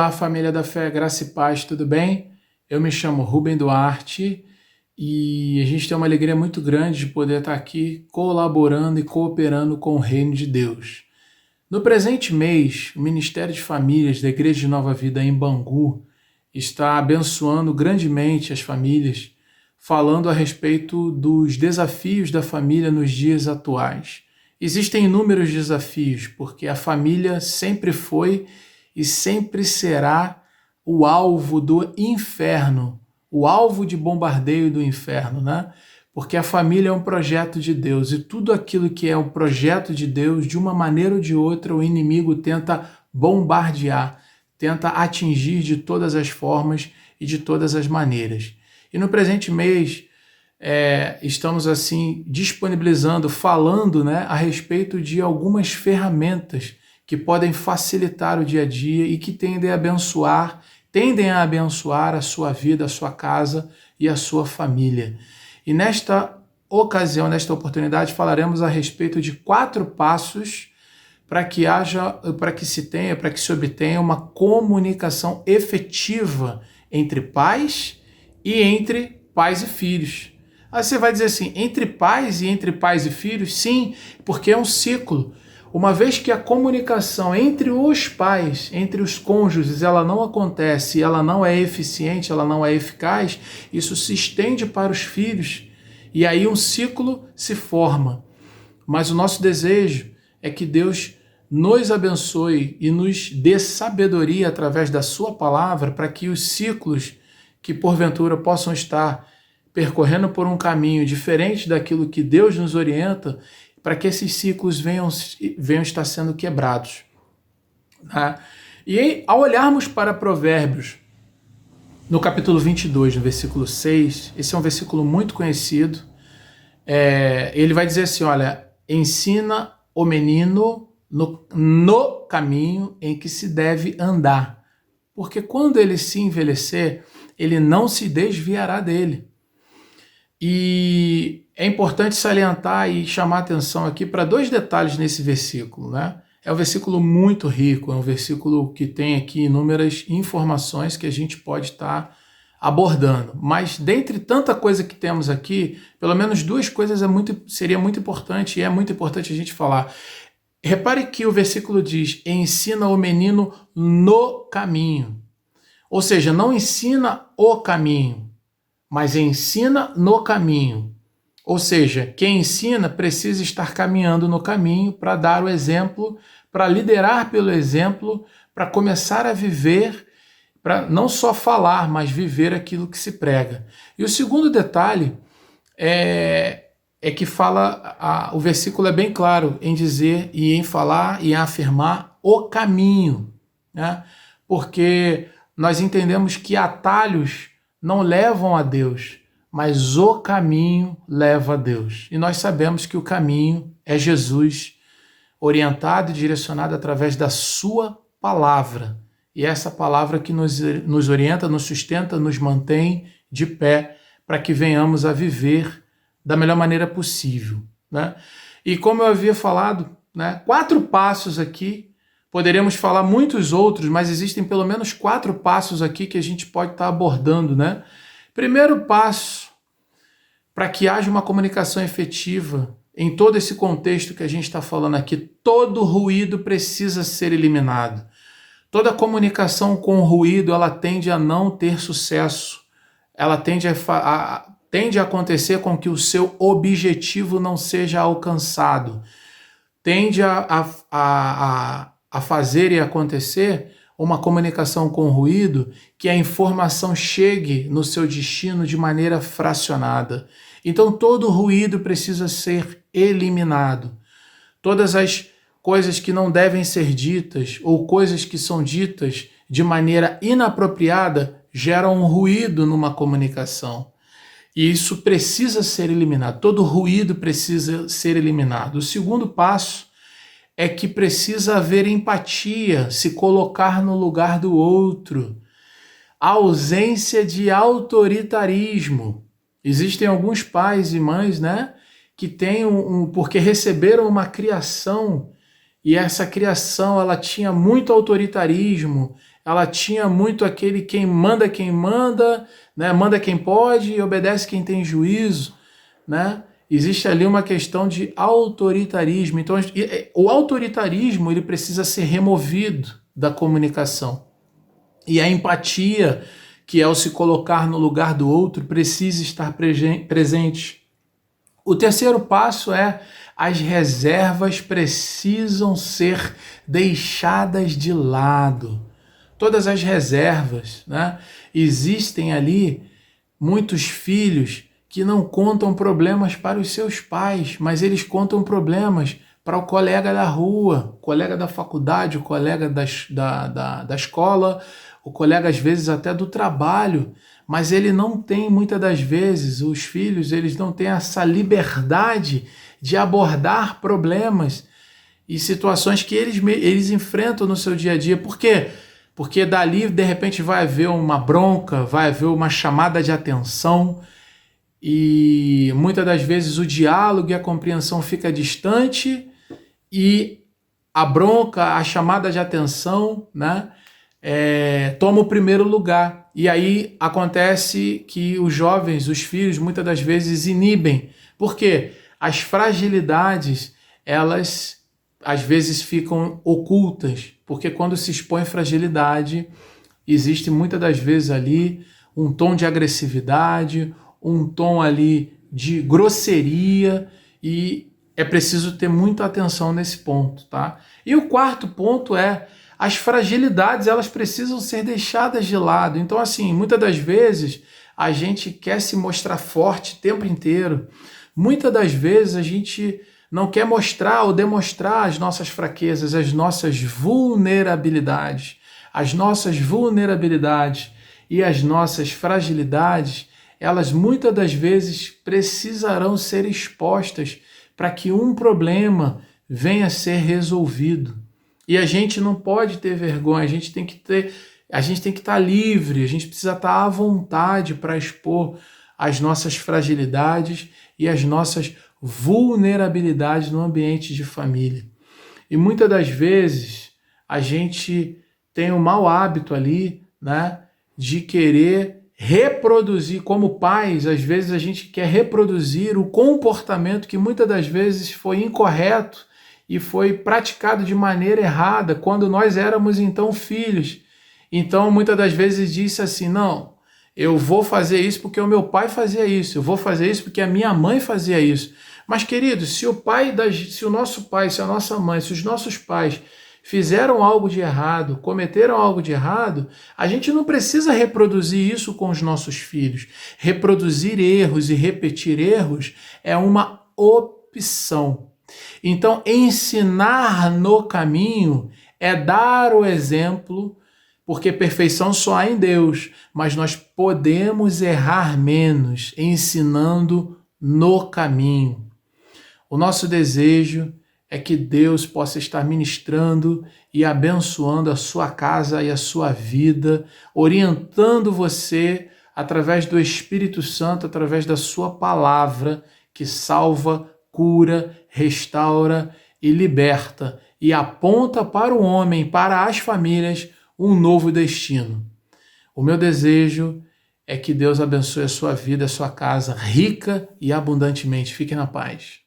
Olá, família da fé, graça e paz, tudo bem? Eu me chamo Rubem Duarte e a gente tem uma alegria muito grande de poder estar aqui colaborando e cooperando com o Reino de Deus. No presente mês, o Ministério de Famílias da Igreja de Nova Vida em Bangu está abençoando grandemente as famílias, falando a respeito dos desafios da família nos dias atuais. Existem inúmeros desafios, porque a família sempre foi e sempre será o alvo do inferno, o alvo de bombardeio do inferno, né? Porque a família é um projeto de Deus e tudo aquilo que é o projeto de Deus, de uma maneira ou de outra, o inimigo tenta bombardear, tenta atingir de todas as formas e de todas as maneiras. E no presente mês, estamos assim disponibilizando, falando, né, a respeito de algumas ferramentas que podem facilitar o dia a dia e que tendem a abençoar a sua vida, a sua casa e a sua família. E nesta ocasião, nesta oportunidade, falaremos a respeito de 4 passos para que se obtenha uma comunicação efetiva entre pais e entre pais e filhos. Aí você vai dizer assim, entre pais e filhos? Sim, porque é um ciclo. Uma vez que a comunicação entre os pais, entre os cônjuges, ela não acontece, ela não é eficiente, ela não é eficaz, isso se estende para os filhos e aí um ciclo se forma. Mas o nosso desejo é que Deus nos abençoe e nos dê sabedoria através da sua palavra para que os ciclos que porventura possam estar percorrendo por um caminho diferente daquilo que Deus nos orienta, para que esses ciclos venham estar sendo quebrados. Tá? E ao olharmos para Provérbios, no capítulo 22, no versículo 6, esse é um versículo muito conhecido, ele vai dizer assim, olha, ensina o menino no caminho em que se deve andar, porque quando ele se envelhecer, ele não se desviará dele. E é importante salientar e chamar atenção aqui para 2 detalhes nesse versículo, né? É um versículo muito rico, é um versículo que tem aqui inúmeras informações que a gente pode estar abordando. Mas dentre tanta coisa que temos aqui, pelo menos 2 coisas seria muito importante e é muito importante a gente falar. Repare que o versículo diz, ensina o menino no caminho. Ou seja, não ensina o caminho, mas ensina no caminho. Ou seja, quem ensina precisa estar caminhando no caminho para dar o exemplo, para liderar pelo exemplo, para começar a viver, para não só falar, mas viver aquilo que se prega. E o segundo detalhe é que o versículo é bem claro em dizer e em falar e em afirmar o caminho, né? Porque nós entendemos que atalhos não levam a Deus, mas o caminho leva a Deus. E nós sabemos que o caminho é Jesus, orientado e direcionado através da sua palavra. E é essa palavra que nos orienta, nos sustenta, nos mantém de pé, para que venhamos a viver da melhor maneira possível, né? E como eu havia falado, né, 4 passos aqui. Poderíamos falar muitos outros, mas existem pelo menos 4 passos aqui que a gente pode estar abordando, né? Primeiro passo, para que haja uma comunicação efetiva, em todo esse contexto que a gente está falando aqui, todo ruído precisa ser eliminado. Toda comunicação com ruído, ela tende a não ter sucesso. Ela tende a acontecer com que o seu objetivo não seja alcançado. Tende a fazer e acontecer uma comunicação com ruído que a informação chegue no seu destino de maneira fracionada. Então todo ruído precisa ser eliminado. Todas as coisas que não devem ser ditas ou coisas que são ditas de maneira inapropriada geram um ruído numa comunicação. E isso precisa ser eliminado. Todo ruído precisa ser eliminado. O segundo passo é que precisa haver empatia, se colocar no lugar do outro. A ausência de autoritarismo. Existem alguns pais e mães, né, que têm porque receberam uma criação e essa criação ela tinha muito autoritarismo, ela tinha muito aquele quem manda, né? Manda quem pode e obedece quem tem juízo, né? Existe ali uma questão de autoritarismo. Então, o autoritarismo ele precisa ser removido da comunicação. E a empatia, que é o se colocar no lugar do outro, precisa estar presente. O terceiro passo é as reservas precisam ser deixadas de lado. Todas as reservas, né? Existem ali muitos filhos que não contam problemas para os seus pais, mas eles contam problemas para o colega da rua, o colega da faculdade, o colega da escola, o colega às vezes até do trabalho, mas ele não tem, muitas das vezes, os filhos, eles não têm essa liberdade de abordar problemas e situações que eles enfrentam no seu dia a dia. Por quê? Porque dali, de repente, vai haver uma bronca, vai haver uma chamada de atenção e muitas das vezes o diálogo e a compreensão fica distante e a bronca, a chamada de atenção, né, toma o primeiro lugar. E aí acontece que os jovens, os filhos, muitas das vezes inibem. Por quê? As fragilidades, elas às vezes ficam ocultas, porque quando se expõe fragilidade, existe muitas das vezes ali um tom de agressividade, um tom ali de grosseria, e é preciso ter muita atenção nesse ponto, tá? E o quarto ponto é as fragilidades, elas precisam ser deixadas de lado. Então, assim, muitas das vezes a gente quer se mostrar forte o tempo inteiro. Muitas das vezes a gente não quer mostrar ou demonstrar as nossas fraquezas, as nossas vulnerabilidades. As nossas vulnerabilidades e as nossas fragilidades, elas muitas das vezes precisarão ser expostas para que um problema venha a ser resolvido. E a gente não pode ter vergonha, a gente tem que estar livre, a gente precisa estar à vontade para expor as nossas fragilidades e as nossas vulnerabilidades no ambiente de família. E muitas das vezes a gente tem um mau hábito ali, né, de querer reproduzir, como pais, às vezes a gente quer reproduzir o comportamento que muitas das vezes foi incorreto e foi praticado de maneira errada quando nós éramos então filhos. Então muitas das vezes disse assim, não, eu vou fazer isso porque o meu pai fazia isso, eu vou fazer isso porque a minha mãe fazia isso. Mas, queridos, se o nosso pai, se a nossa mãe, se os nossos pais fizeram algo de errado, cometeram algo de errado, a gente não precisa reproduzir isso com os nossos filhos. Reproduzir erros e repetir erros é uma opção. Então, ensinar no caminho é dar o exemplo, porque perfeição só há em Deus, mas nós podemos errar menos ensinando no caminho. O nosso desejo é que Deus possa estar ministrando e abençoando a sua casa e a sua vida, orientando você através do Espírito Santo, através da sua palavra, que salva, cura, restaura e liberta, e aponta para o homem, para as famílias, um novo destino. O meu desejo é que Deus abençoe a sua vida, a sua casa, rica e abundantemente. Fique na paz.